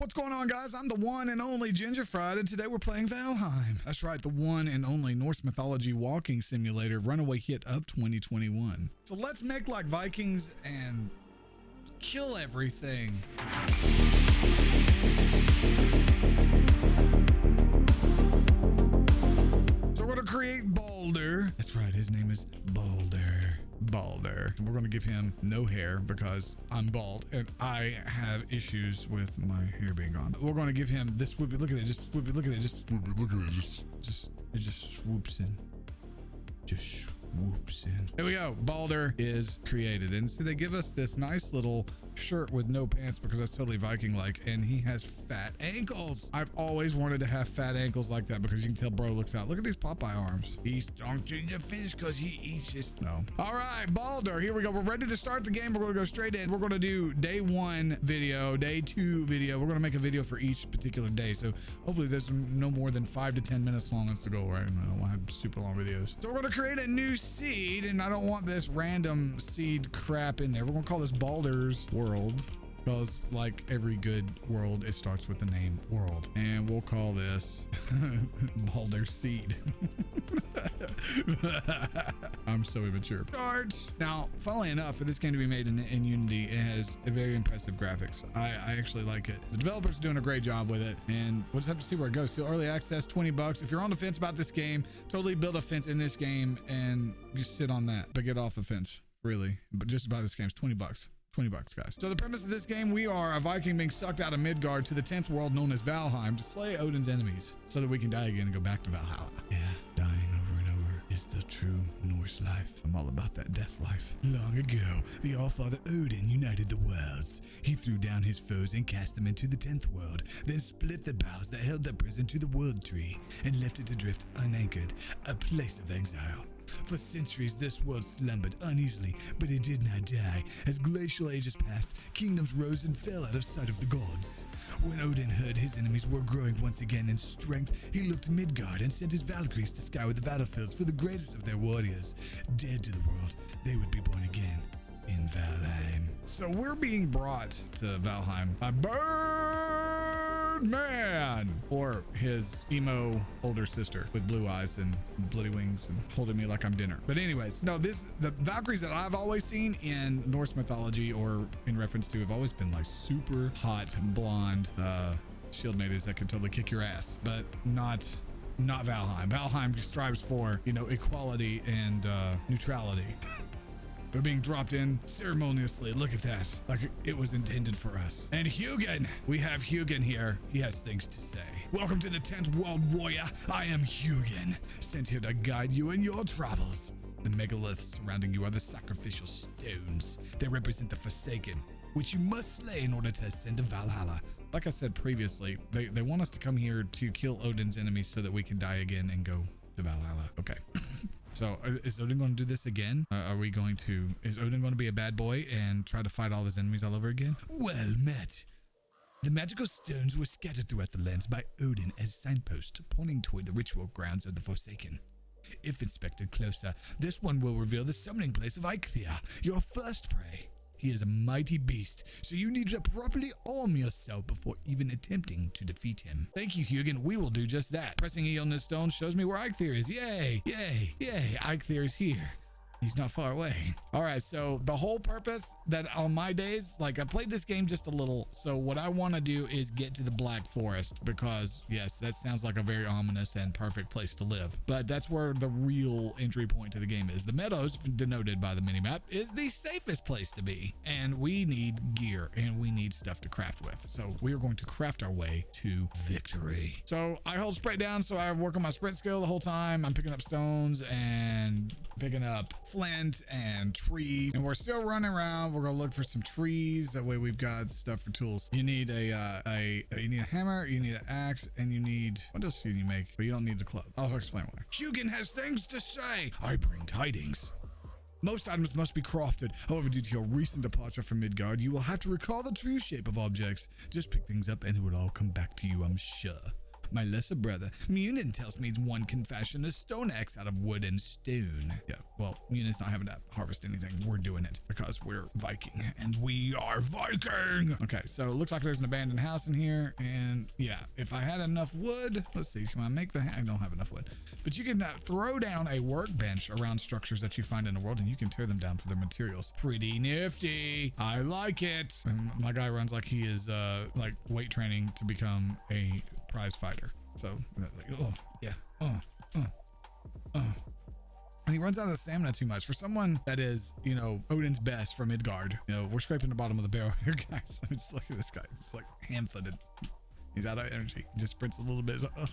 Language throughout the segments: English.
What's going on, guys? I'm the one and only GingerFried, and today we're playing Valheim. That's right, the one and only Norse mythology walking simulator runaway hit of 2021. So let's make like Vikings and kill everything. So we're gonna create Balder. That's right, his name is Balder. And we're gonna give him no hair because I'm bald and I have issues with my hair being gone. We're gonna give him this swoopy. Look at it, just swoopy. Look at it, just swoopy. Look at it, it just swoops in. Just swoops in. There we go. Balder is created. And so they give us this nice little shirt with no pants because that's totally Viking-like. And he has fat ankles. I've always wanted to have fat ankles like that because you can tell bro looks out. Look at these Popeye arms. He's strong to the finish because he eats just no. All right, Balder, here we go. We're ready to start the game. We're going to go straight in. We're going to do day 1 video, day 2 video. We're going to make a video for each particular day. So hopefully there's no more than 5 to 10 minutes long to go, right? I don't want to have super long videos. So we're going to create a new seed, and I don't want this random seed crap in there. We're going to call this Balder's World because, like every good world, it starts with the name World. And we'll call this Balder's Seed. I'm so immature. Start. Now, funnily enough, for this game to be made in Unity, it has a very impressive graphics. I actually like it. The developers are doing a great job with it, and we'll just have to see where it goes. Still early access, 20 bucks. If you're on the fence about this game, totally build a fence in this game and you sit on that, but get off the fence, really. But just about this game, it's 20 bucks. 20 bucks, guys. So the premise of this game, we are a Viking being sucked out of Midgard to the 10th world known as Valheim to slay Odin's enemies so that we can die again and go back to Valhalla. Yeah, dying over and over is the true Norse life. I'm all about that death life. Long ago, the Allfather Odin united the worlds. He threw down his foes and cast them into the 10th world, then split the boughs that held that prison to the world tree and left it to drift unanchored, a place of exile. For centuries, this world slumbered uneasily, but it did not die. As glacial ages passed, kingdoms rose and fell out of sight of the gods. When Odin heard his enemies were growing once again in strength, he looked to Midgard and sent his Valkyries to scour the battlefields for the greatest of their warriors. Dead to the world, they would be born again in Valheim. So we're being brought to Valheim by Birdman, or his emo older sister with blue eyes and bloody wings and holding me like I'm dinner. But anyways, no, the Valkyries that I've always seen in Norse mythology or in reference to have always been like super hot blonde shield maidens that could totally kick your ass, but not Valheim. Valheim strives for, equality and neutrality. They're being dropped in ceremoniously. Look at that. Like it was intended for us. And Hugin. We have Hugin here. He has things to say. Welcome to the 10th World Warrior. I am Hugin, sent here to guide you in your travels. The megaliths surrounding you are the sacrificial stones. They represent the Forsaken, which you must slay in order to ascend to Valhalla. Like I said previously, they want us to come here to kill Odin's enemies so that we can die again and go to Valhalla. Okay. So is Odin going to do this again? Is Odin going to be a bad boy and try to fight all his enemies all over again? Well met. The magical stones were scattered throughout the lands by Odin as signposts pointing toward the ritual grounds of the Forsaken. If inspected closer, this one will reveal the summoning place of Eikthyr, your first prey. He is a mighty beast, so you need to properly arm yourself before even attempting to defeat him. Thank you, Hugin. We will do just that. Pressing E on this stone shows me where Eikthyr is. Yay, yay, yay. Eikthyr is here. He's not far away. All right, so the whole purpose that on my days, like I played this game just a little. So what I want to do is get to the Black Forest because yes, that sounds like a very ominous and perfect place to live. But that's where the real entry point to the game is. The meadows, denoted by the minimap, is the safest place to be. And we need gear and we need stuff to craft with. So we are going to craft our way to victory. So I hold sprint down, so I work on my sprint skill the whole time. I'm picking up stones and picking up flint and trees, and we're still running around. We're gonna look for some trees, that way we've got stuff for tools. You need you need a hammer, you need an axe, and you need, what else do you make? But you don't need the club. I'll explain why. Hugin has things to say. I bring tidings. Most items must be crafted. However, due to your recent departure from Midgard, you will have to recall the true shape of objects. Just pick things up and it will all come back to you, I'm sure. My lesser brother, Munin, tells me one can fashion a stone axe out of wood and stone. Yeah, well, Munin's not having to harvest anything. We're doing it because we're Viking, and we are Viking. Okay, so it looks like there's an abandoned house in here, and yeah, if I had enough wood, let's see, can I make the, I don't have enough wood, but you can throw down a workbench around structures that you find in the world, and you can tear them down for their materials. Pretty nifty. I like it. And my guy runs like he is like weight training to become a prize fighter. So like, oh yeah, and he runs out of stamina too much for someone that is, you know, Odin's best for Midgard. You know, we're scraping the bottom of the barrel here, guys. Just look at this guy. It's like ham-footed. He's out of energy. He just sprints a little bit. Like, oh,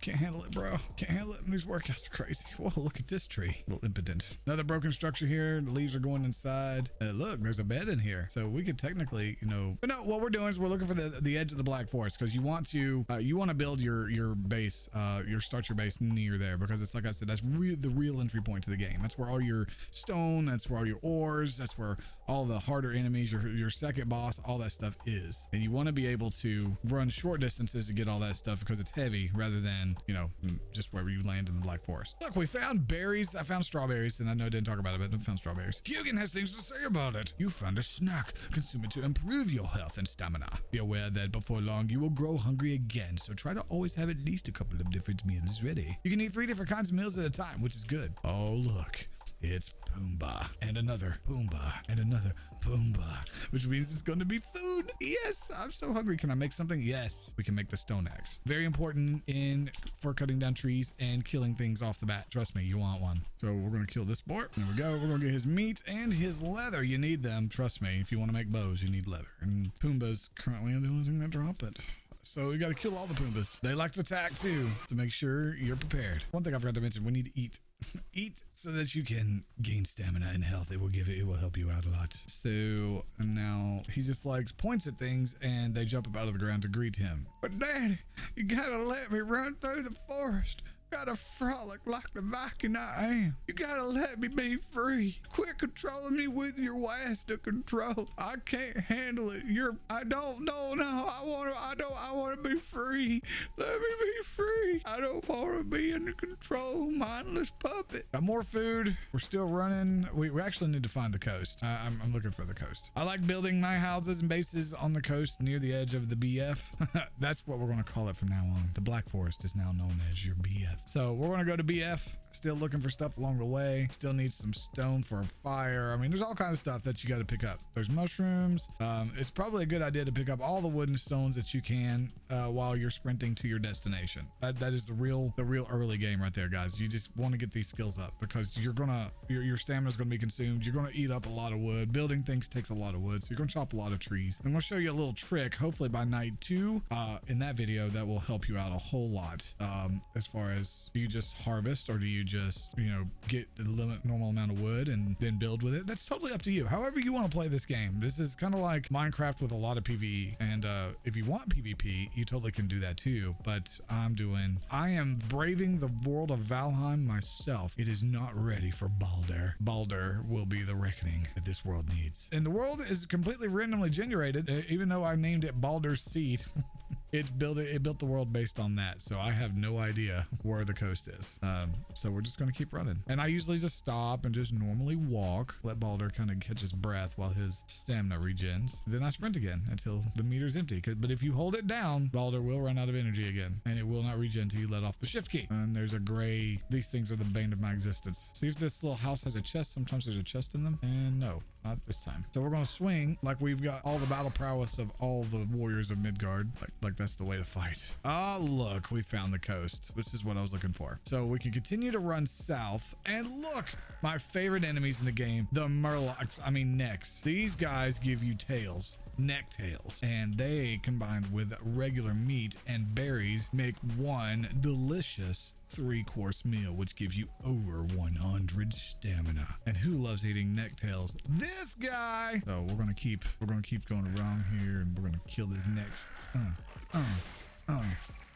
can't handle it, bro. Can't handle it. And these workouts are crazy. Whoa, look at this tree. A little impotent. Another broken structure here. The leaves are going inside. Look, there's a bed in here. So we could technically, you know, but no, what we're doing is we're looking for the edge of the Black Forest, because you want to build your base, start your base near there, because it's, like I said, that's the real entry point to the game. That's where all your stone, that's where all your ores, that's where all the harder enemies, your second boss, all that stuff is. And you want to be able to run short distances to get all that stuff, because it's heavy, rather than, you know, just wherever you land in the Black Forest. Look, we found berries. I found strawberries, and I know I didn't talk about it, but I found strawberries. Hugin has things to say about it. You found a snack. Consume it to improve your health and stamina. Be aware that before long you will grow hungry again, so try to always have at least a couple of different meals ready. You can eat 3 different kinds of meals at a time, which is good. Oh, look. It's Pumbaa, and another Pumbaa, and another Pumbaa, which means it's going to be food. Yes, I'm so hungry. Can I make something? Yes, we can make the stone axe. Very important for cutting down trees and killing things off the bat. Trust me, you want one. So we're going to kill this boar. There we go. We're going to get his meat and his leather. You need them. Trust me. If you want to make bows, you need leather. And Pumbaa's currently the only thing that drop it. So we got to kill all the Pumbas. They like to attack too, to make sure you're prepared. One thing I forgot to mention, we need to eat. Eat so that you can gain stamina and health. It will help you out a lot. So now he just like points at things, and they jump up out of the ground to greet him. But Daddy, you gotta let me run through the forest. Gotta frolic like the Viking I am. You gotta let me be free. Quit controlling me with your wasted control. I can't handle it. I don't know now. I wanna be free. Let me be free. I don't wanna be under control, mindless puppet. Got more food. We're still running. We actually need to find the coast. I'm looking for the coast. I like building my houses and bases on the coast near the edge of the BF. That's what we're gonna call it from now on. The Black Forest is now known as your BF. So we're going to go to BF, still looking for stuff along the way. Still need some stone for a fire. I mean, there's all kinds of stuff that you got to pick up. There's mushrooms. It's probably a good idea to pick up all the wooden stones that you can while you're sprinting to your destination. That is the real early game right there, guys. You just want to get these skills up, because your stamina is going to be consumed. You're going to eat up a lot of wood. Building things takes a lot of wood, so you're going to chop a lot of trees. I'm going to show you a little trick, hopefully by night 2 in that video, that will help you out a whole lot. As far as, do you just harvest, or do you just, you know, get the normal amount of wood and then build with it? That's totally up to you. However you want to play this game. This is kind of like Minecraft with a lot of PvE. And if you want PvP, you totally can do that too. But I am braving the world of Valheim myself. It is not ready for Baldur. Baldur will be the reckoning that this world needs. And the world is completely randomly generated, even though I named it Baldur's Seed. It built the world based on that, so I have no idea where the coast is. So we're just gonna keep running, and I usually just stop and just normally walk, let Baldur kind of catch his breath while his stamina regens. Then I sprint again until the meter's empty. But if you hold it down, Baldur will run out of energy again, and it will not regen until you let off the shift key. And there's a gray. These things are the bane of my existence. See if this little house has a chest. Sometimes there's a chest in them, and no, not this time. So we're gonna swing like we've got all the battle prowess of all the warriors of Midgard. Like that's the way to fight. Ah, look, we found the coast. This is what I was looking for. So we can continue to run south, and look, my favorite enemies in the game, the Murlocs, necks. These guys give you tails, neck tails, and they combined with regular meat and berries make one delicious 3-course meal, which gives you over 100 stamina. And who loves eating neck tails? This guy. So we're gonna keep going around here, and we're gonna kill these necks.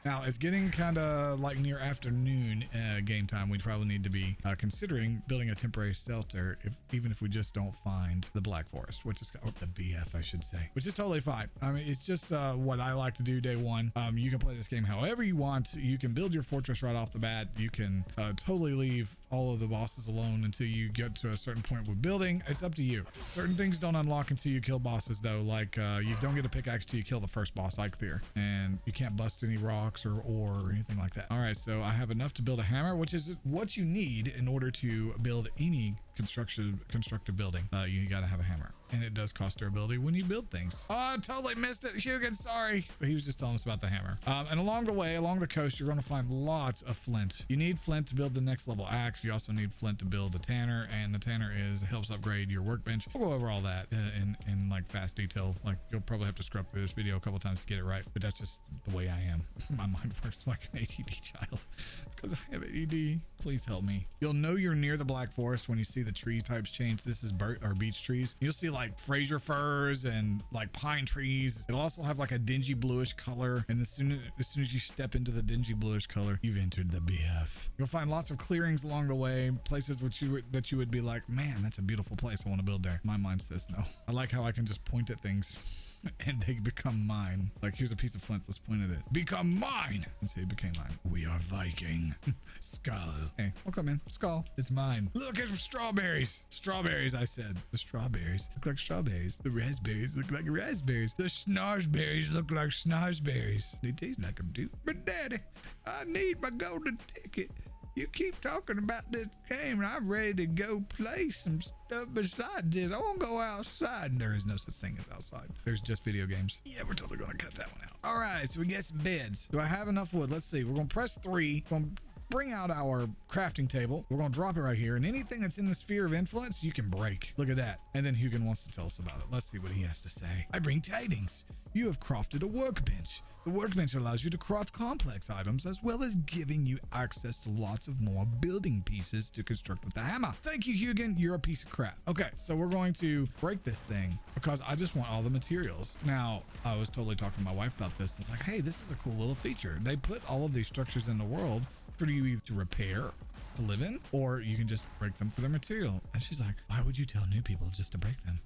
Now it's getting kind of like near afternoon game time. We'd probably need to be considering building a temporary shelter, even if we just don't find the Black Forest, which is the BF, I should say, which is totally fine. I mean, it's just what I like to do day one. You can play this game however you want. You can build your fortress right off the bat. You can totally leave all of the bosses alone until you get to a certain point with building. It's up to you. Certain things don't unlock until you kill bosses though. Like you don't get a pickaxe till you kill the first boss, like there, and you can't bust any rocks or ore or anything like that. All right, so I have enough to build a hammer, which is what you need in order to build any constructive building. You gotta have a hammer, and it does cost durability when you build things. Oh, I totally missed it, Hugan, sorry. But he was just telling us about the hammer. And along the way, along the coast, you're gonna find lots of flint. You need flint to build the next level axe. You also need flint to build a tanner, and the tanner helps upgrade your workbench. We'll go over all that in like fast detail. Like you'll probably have to scrub through this video a couple times to get it right, but that's just the way I am. My mind works like an ADD child. It's because I have ADD. Please help me. You'll know you're near the Black Forest when you see the tree types change. This is beech trees. You'll see like Fraser firs and like pine trees. It'll also have like a dingy bluish color, and as soon as you step into the dingy bluish color, you've entered the BF. You'll find lots of clearings along the way, places that you would be like, man, that's a beautiful place, I want to build there. My mind says no. I like how I can just point at things and they become mine. Like, here's a piece of flint, let's point at it. Become mine! And say it became mine. We are Viking. Skull. Hey, I'll come in. Skull. It's mine. Look at strawberries. Strawberries, I said. The strawberries look like strawberries. The raspberries look like raspberries. The snozberries look like snozberries. They taste like them too. But Daddy, I need my golden ticket. You keep talking about this game and I'm ready to go play some stuff besides this. I want to go outside. And there is no such thing as outside. There's just video games. Yeah, we're totally going to cut that one out. All right, so we get some beds. Do I have enough wood? Let's see. We're going to press 3. We're going to bring out our crafting table. We're going to drop it right here. And anything that's in the sphere of influence, you can break. Look at that. And then Hugan wants to tell us about it. Let's see what he has to say. I bring tidings. You have crafted a workbench. The workbench allows you to craft complex items as well as giving you access to lots of more building pieces to construct with the hammer. Thank you, Hugan. You're a piece of crap. Okay, so we're going to break this thing because I just want all the materials. Now, I was totally talking to my wife about this. It's like, hey, this is a cool little feature. They put all of these structures in the world for you either to repair, to live in, or you can just break them for their material. And she's like, why would you tell new people just to break them?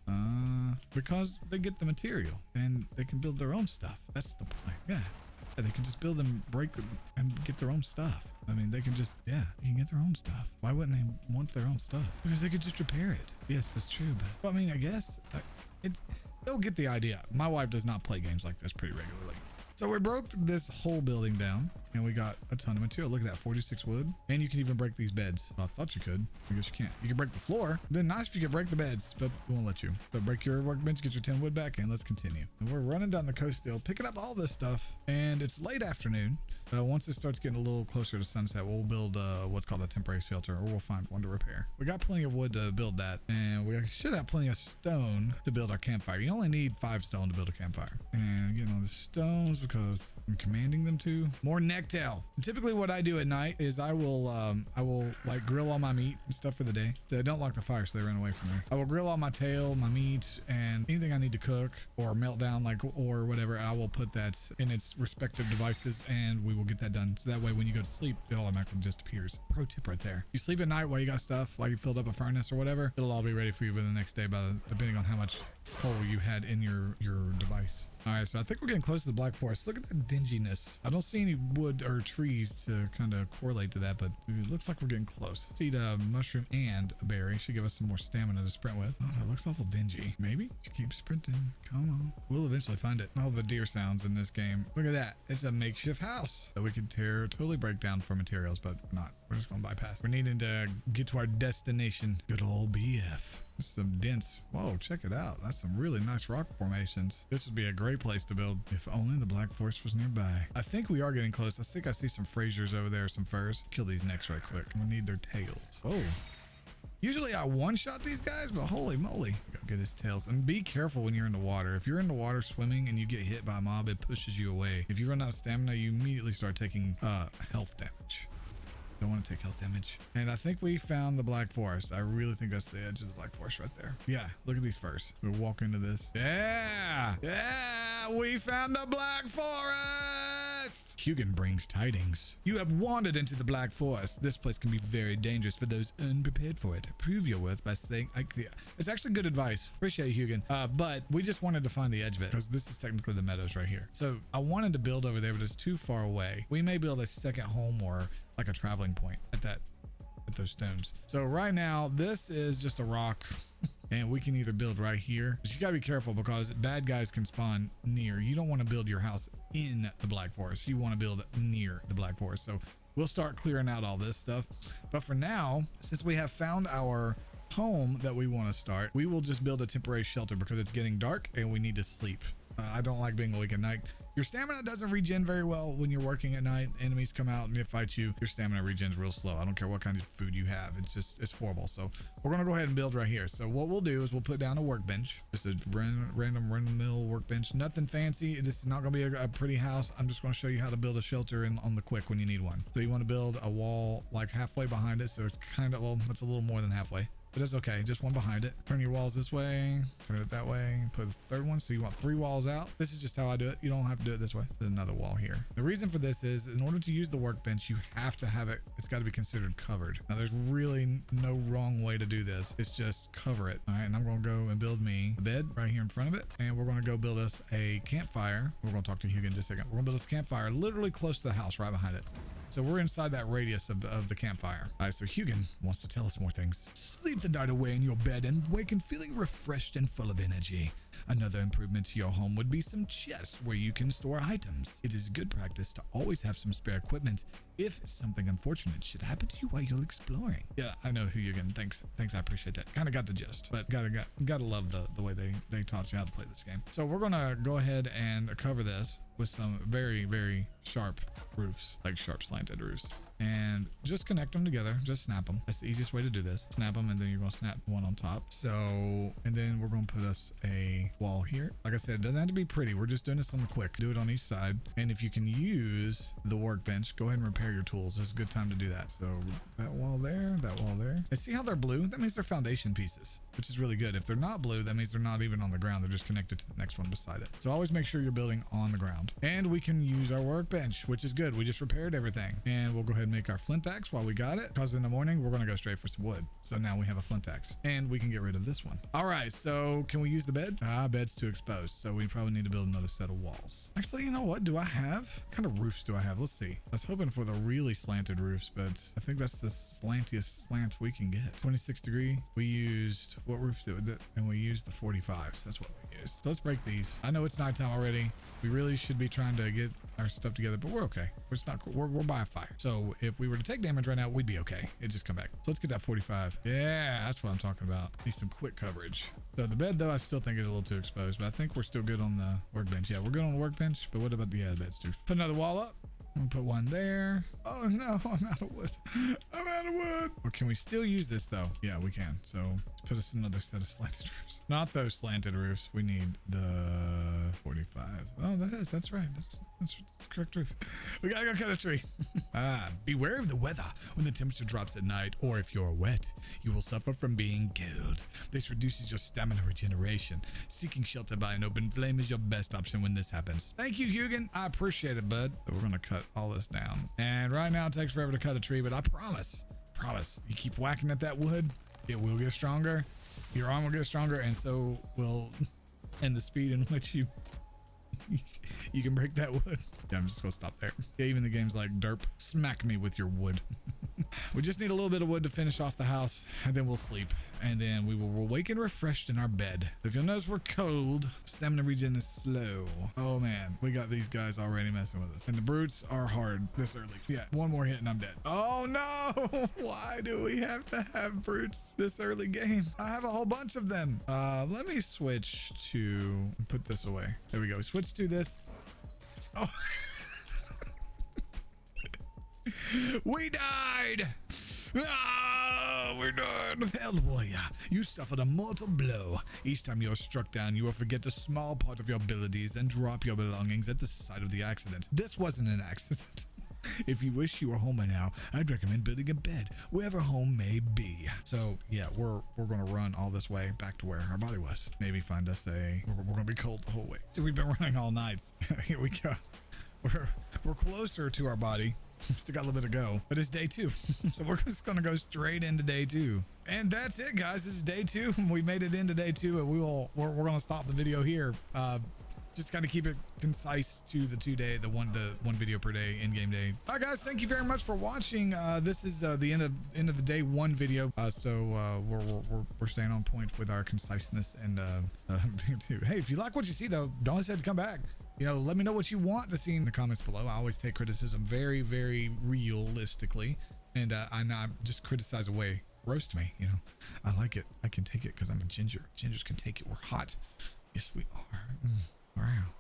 Because they get the material and they can build their own stuff. That's the point. Yeah. They can just build them, break them, and get their own stuff. I mean, they can just, yeah, they can get their own stuff. Why wouldn't they want their own stuff? Because they could just repair it. Yes, that's true. But I mean, I guess they'll get the idea. My wife does not play games like this pretty regularly. So we broke this whole building down and we got a ton of material. Look at that, 46 wood. And you can even break these beds. I thought you could. I guess you can't. You can break the floor. It'd been nice if you could break the beds, but we won't let you. But break your workbench, get your 10 wood back, and let's continue. And we're running down the coast still, picking up all this stuff. And it's late afternoon. Once it starts getting a little closer to sunset, we'll build what's called a temporary shelter, or we'll find one to repair. We got plenty of wood to build that, and we should have plenty of stone to build our campfire. You only need 5 stone to build a campfire. And getting all the stones because I'm commanding them to. More necktail. Typically what I do at night is I will like grill all my meat and stuff for the day. So I don't lock the fire so they run away from me. I will grill all my tail, my meat, and anything I need to cook or melt down, like, or whatever. I will put that in its respective devices and we will get that done. So that way when you go to sleep, it automatically just appears. Pro tip right there. You sleep at night while you got stuff, while you filled up a furnace or whatever, it'll all be ready for you by the next day, depending on how much coal you had in your device. All right, so I think we're getting close to the Black Forest. Look at that dinginess. I don't see any wood or trees to kind of correlate to that, but it looks like we're getting close. Let's eat a mushroom and a berry. Should give us some more stamina to sprint with. Oh, it looks awful dingy. Maybe? Just keep sprinting. Come on. We'll eventually find it. All the deer sounds in this game. Look at that. It's a makeshift house that we could totally break down for materials, but we're not. We're just going to bypass. We're needing to get to our destination. Good old BF. This is some dense. Whoa, check it out. That's some really nice rock formations. This would be a great place to build if only the Black Forest was nearby. I think we are getting close. I think I see some Frasers over there, some firs. Kill these necks right quick. We need their tails. Oh. Usually I one-shot these guys, but holy moly. Go get his tails. And be careful when you're in the water. If you're in the water swimming and you get hit by a mob, it pushes you away. If you run out of stamina, you immediately start taking health damage. Don't want to take health damage. And I think we found the Black Forest. I really think that's the edge of the Black Forest right there. Yeah, look at these firs. We'll walk into this. Yeah, we found the Black Forest. quest. Hugin brings tidings. You have wandered into the Black Forest. This place can be very dangerous for those unprepared for it. Prove your worth by staying. It's actually good advice. Appreciate you, Hugin. But we just wanted to find the edge of it because this is technically the meadows right here. So I wanted to build over there, but it's too far away. We may build a second home or like a traveling point at those stones. So right now, this is just a rock. And we can either build right here, but you gotta be careful because bad guys can spawn near. You don't want to build your house in the Black Forest. You want to build near the Black Forest. So we'll start clearing out all this stuff. But for now, since we have found our home that we want to start, we will just build a temporary shelter because it's getting dark and we need to sleep. I don't like being awake at night. Your stamina doesn't regen very well when you're working at night. Enemies come out and they fight you. Your stamina regens real slow. I don't care what kind of food you have. It's horrible. So we're going to go ahead and build right here. So what we'll do is we'll put down a workbench. Just a random run-of-the-mill workbench. Nothing fancy. This is not going to be a pretty house. I'm just going to show you how to build a shelter on the quick when you need one. So you want to build a wall like halfway behind it. So it's kind of, well, that's a little more than halfway. But it's okay, just one behind it. Turn your walls this way, turn it that way, put a third one. So you want 3 walls out. This is just how I do it. You don't have to do it this way. There's another wall here. The reason for this is in order to use the workbench, you have to have it. It's got to be considered covered. Now there's really no wrong way to do this. It's just cover it. All right, and I'm going to go and build me a bed right here in front of it. And we're going to go build us a campfire. We're going to talk to Hugin in just a second. We're going to build us a campfire literally close to the house right behind it. So we're inside that radius of the campfire. All right, so Hugin wants to tell us more things. Sleep the night away in your bed and waken feeling refreshed and full of energy. Another improvement to your home would be some chests where you can store items. It is good practice to always have some spare equipment if something unfortunate should happen to you while you're exploring. Yeah, I know Hugin. Thanks, I appreciate that. Kind of got the gist, but gotta love the way they taught you how to play this game. So we're gonna go ahead and cover this with some very, very sharp roofs, like sharp slanted roofs, and just connect them together. Just snap them. That's the easiest way to do this. Snap them, and then you're gonna snap one on top. So, and then we're gonna put us a wall here. Like I said, it doesn't have to be pretty. We're just doing this on the quick. Do it on each side. And if you can use the workbench, go ahead and repair your tools. It's a good time to do that. So that wall there, that wall there. And see how they're blue? That means they're foundation pieces, which is really good. If they're not blue, that means they're not even on the ground. They're just connected to the next one beside it. So always make sure you're building on the ground. And we can use our workbench, which is good. We just repaired everything. And we'll go ahead and make our flint axe while we got it, because in the morning we're going to go straight for some wood. So now we have a flint axe and we can get rid of this one. All right, so can we use the bed? Bed's too exposed, so we probably need to build another set of walls. Actually, you know what do I have? What kind of roofs do I have? Let's see. I was hoping for the really slanted roofs, but I think that's the slantiest slants we can get. 26 degree. We used, what roofs did it? And we used the 45s. That's what we used. So let's break these. I know it's nighttime already. We really should be trying to get our stuff together, but we're okay. We're by a fire. So if we were to take damage right now, we'd be okay. It'd just come back. So let's get that 45. Yeah, that's what I'm talking about. Need some quick coverage. So the bed though, I still think is a little too exposed, but I think we're still good on the workbench. Yeah, we're good on the workbench, but what about the beds too? Put another wall up. I'm gonna put one there. Oh no, I'm out of wood. I'm out of wood. Or can we still use this though? Yeah, we can. So let's put us another set of slanted roofs. Not those slanted roofs. We need the 45. Oh, that's right. That's the correct roof. We gotta go cut a tree. Beware of the weather when the temperature drops at night, or if you're wet, you will suffer from being killed. This reduces your stamina regeneration. Seeking shelter by an open flame is your best option when this happens. Thank you, Hugin. I appreciate it, bud. So we're gonna cut all this down. And right now it takes forever to cut a tree, but I promise, you keep whacking at that wood, it will get stronger. Your arm will get stronger, and so will, and the speed in which you can break that wood. Yeah, I'm just gonna stop there. Yeah, even the game's like, derp, smack me with your wood. We just need a little bit of wood to finish off the house, and then we'll sleep, and then we will awaken refreshed in our bed. If you'll notice, we're cold. Stamina regen is slow. Oh man, we got these guys already messing with us, and the brutes are hard this early. Yeah, one more hit and I'm dead. Oh no, why do we have to have brutes this early game? I have a whole bunch of them. Let me switch to, put this away. There we go. Switch to this. Oh. We died. We're done. Hell warrior, you suffered a mortal blow. Each time you are struck down, you will forget a small part of your abilities and drop your belongings at the site of the accident. This wasn't an accident. If you wish you were home by now, I'd recommend building a bed wherever home may be. So yeah, we're gonna run all this way back to where our body was. Maybe find us we're gonna be cold the whole way. So we've been running all nights. Here we go. We're closer to our body. Still got a little bit to go, but it's day 2. So we're just going to go straight into day 2. And that's it, guys. This is day 2. We made it into day 2, and we're going to stop the video here. Just kind of keep it concise to the one video per day in-game day. All right, guys, thank you very much for watching. This is the end of the day 1 video. So we're staying on point with our conciseness and hey, if you like what you see though, don't hesitate to come back. You know, let me know what you want to see in the comments below. I always take criticism very, very realistically, and I just criticize away. Roast me, you know. I like it. I can take it because I'm a ginger. Gingers can take it. We're hot. Yes, we are. Wow.